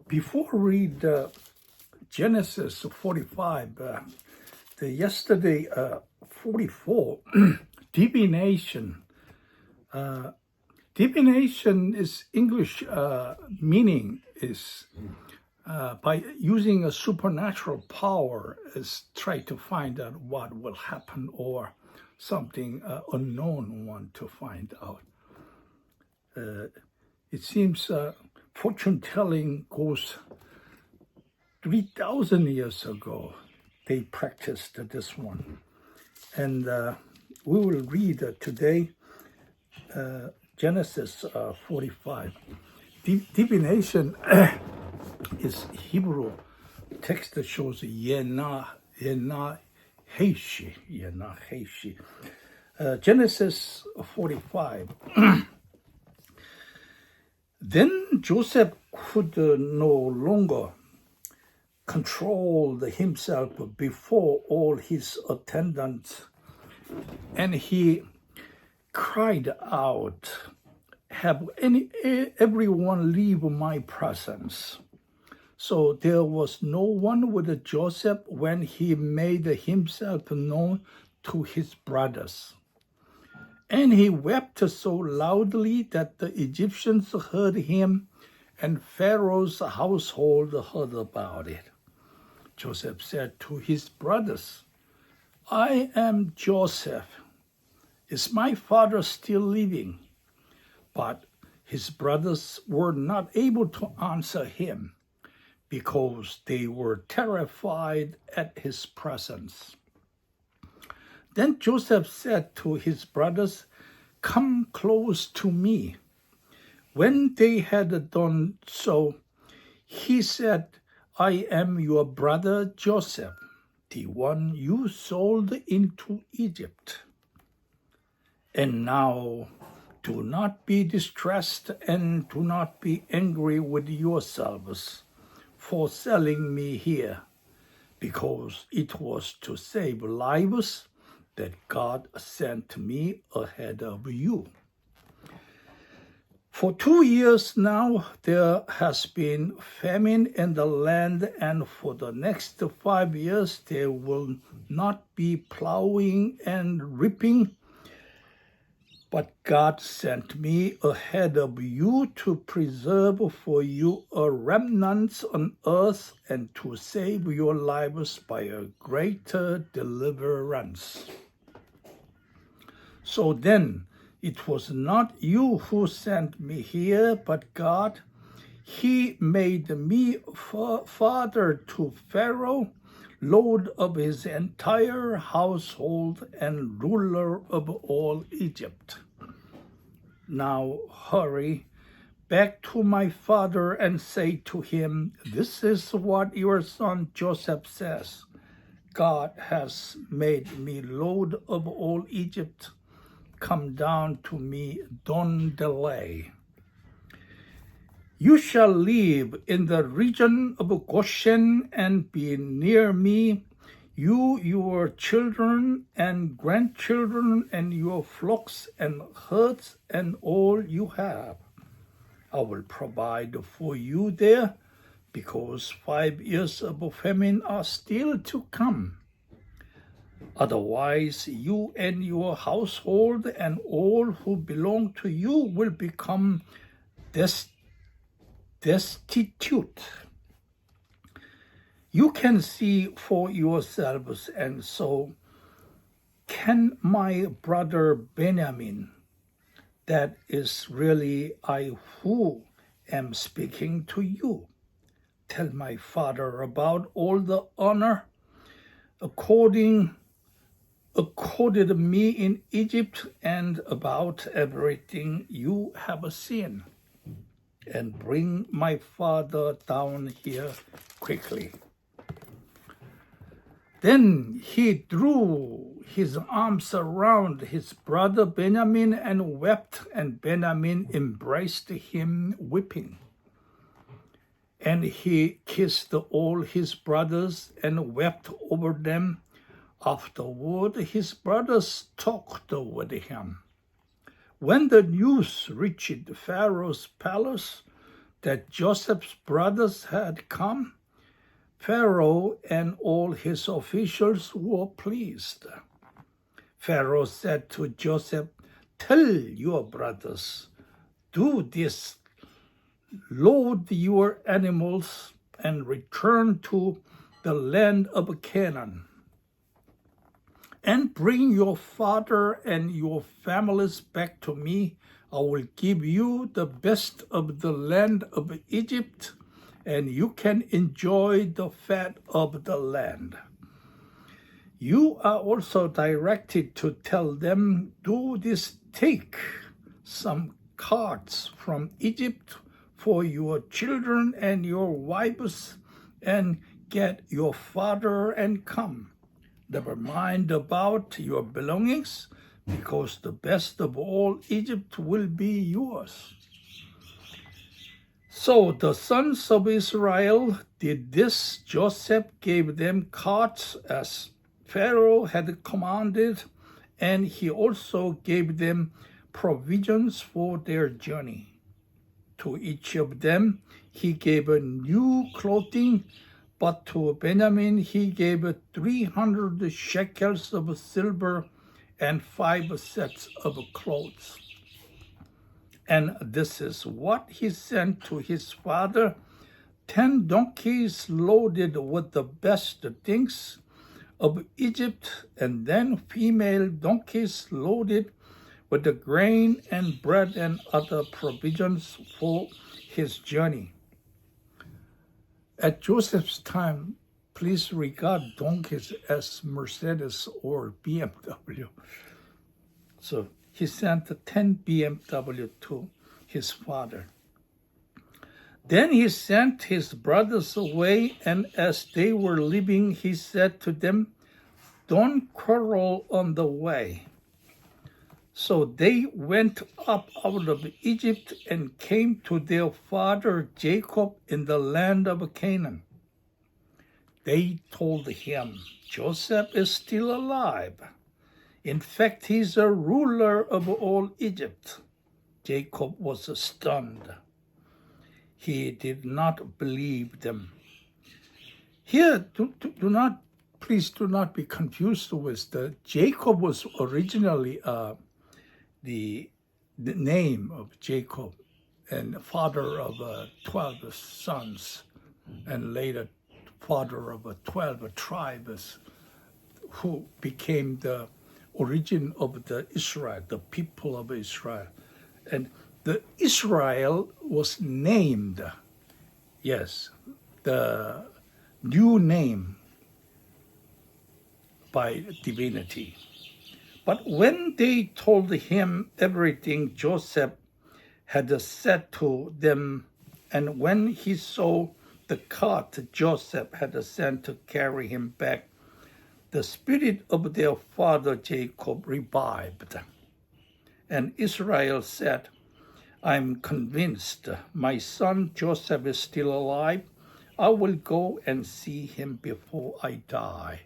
Before read Genesis 45, yesterday 44, divination. Divination is English meaning is by using a supernatural power is try to find out what will happen or something unknown one to find out. It seems fortune telling goes 3,000 years ago. They practiced this one. And we will read today Genesis 45. Divination is Hebrew text that shows Yena Heishi. Genesis 45. Then Joseph could no longer control himself before all his attendants, and he cried out, "Have everyone leave my presence." So there was no one with Joseph when he made himself known to his brothers. And he wept so loudly that the Egyptians heard him, and Pharaoh's household heard about it. Joseph said to his brothers, "I am Joseph. Is my father still living?" But his brothers were not able to answer him because they were terrified at his presence. Then Joseph said to his brothers, "Come close to me." When they had done so, he said, "I am your brother Joseph, the one you sold into Egypt. And now do not be distressed and do not be angry with yourselves for selling me here, because it was to save lives that God sent me ahead of you. For 2 years now, there has been famine in the land, and for the next 5 years, there will not be plowing and reaping. But God sent me ahead of you to preserve for you a remnant on earth and to save your lives by a greater deliverance. So then, it was not you who sent me here, but God. He made me father to Pharaoh, lord of his entire household and ruler of all Egypt. Now hurry back to my father and say to him, 'This is what your son Joseph says. God has made me lord of all Egypt. Come down to me, don't delay. You shall live in the region of Goshen and be near me, you, your children and grandchildren, and your flocks and herds, and all you have. I will provide for you there, because 5 years of famine are still to come. Otherwise, you and your household and all who belong to you will become destitute. You can see for yourselves, and so can my brother Benjamin. That is really I who am speaking to you. Tell my father about all the honor accorded me in Egypt, and about everything you have seen, and bring my father down here quickly." Then he threw his arms around his brother Benjamin and wept, and Benjamin embraced him weeping. And he kissed all his brothers and wept over them. Afterward, his brothers talked with him. When the news reached Pharaoh's palace, that Joseph's brothers had come, Pharaoh and all his officials were pleased. Pharaoh said to Joseph, "Tell your brothers, do this, load your animals and return to the land of Canaan, and bring your father and your families back to me. I will give you the best of the land of Egypt, and you can enjoy the fat of the land. You are also directed to tell them, do this, take some carts from Egypt for your children and your wives, and get your father and come. Never mind about your belongings, because the best of all Egypt will be yours." So the sons of Israel did this. Joseph gave them carts as Pharaoh had commanded, and he also gave them provisions for their journey. To each of them he gave a new clothing, but to Benjamin he gave 300 shekels of silver and 5 sets of clothes. And this is what he sent to his father: 10 donkeys loaded with the best things of Egypt, and then female donkeys loaded with the grain and bread and other provisions for his journey. At Joseph's time, please regard donkeys as Mercedes or BMW. So he sent 10 BMW to his father. Then he sent his brothers away, and as they were leaving, he said to them, "Don't quarrel on the way." So they went up out of Egypt and came to their father Jacob in the land of Canaan. They told him, "Joseph is still alive. In fact, he's a ruler of all Egypt." Jacob was stunned. He did not believe them. Here, please do not be confused with Jacob was originally the name of Jacob, and father of 12 sons, and later father of 12 tribes, who became the origin of the Israel, the people of Israel. And the Israel was named, yes, the new name by divinity. But when they told him everything Joseph had said to them, and when he saw the cart Joseph had sent to carry him back, the spirit of their father Jacob revived. And Israel said, "I'm convinced my son Joseph is still alive. I will go and see him before I die."